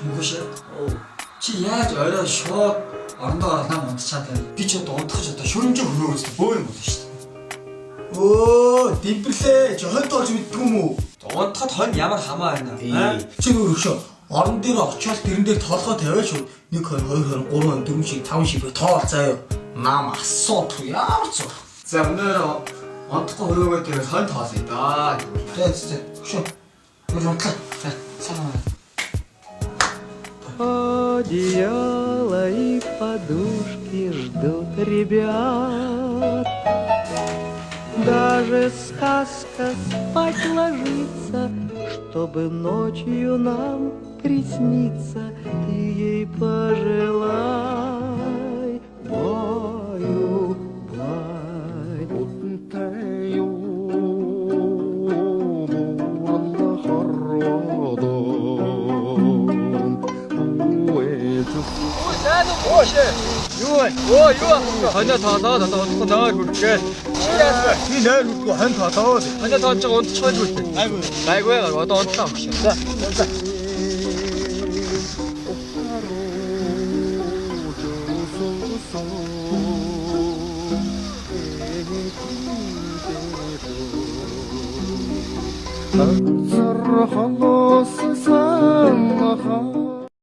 Мөхөш. Чи яаж орой шууд орондоо нам унтчаад байна. Би ч одоо унтах гэж одоо шөрөмжөө хөрөөрөөс бөө юм болно шүү дээ. Өө, димпэрлээ. Чи хонь тоолж мэддэг юм уу? Унтахад хонь ямар хамаа байна. Чи нөр өгшөө. Орон дээр очиод тэрэн дээр толгой тавиа шүү. 1 2 3 4 шиг 5 шиг тоол заяа. Нам асуудал ямар ч. За өнөөр онцгой хөрөөгөө тэр хонь тоолъё да. За. Өгшөө. Гүр унтлаа. За, санаа. Одеяло и подушки ждут ребят. Даже сказка спать ложится, чтобы ночью нам присниться. Ты ей пожелай, баю, бай. Юу хоньо тоолоод одоо унтах нойр хүрчээ. Чи яасан? Би нойр хүртгүй хонь тоолоод. Хоньо тоолж байгаа унтчих байж үү? Гайгүй одоо унтлаа өгш. За. Зархалоос санаха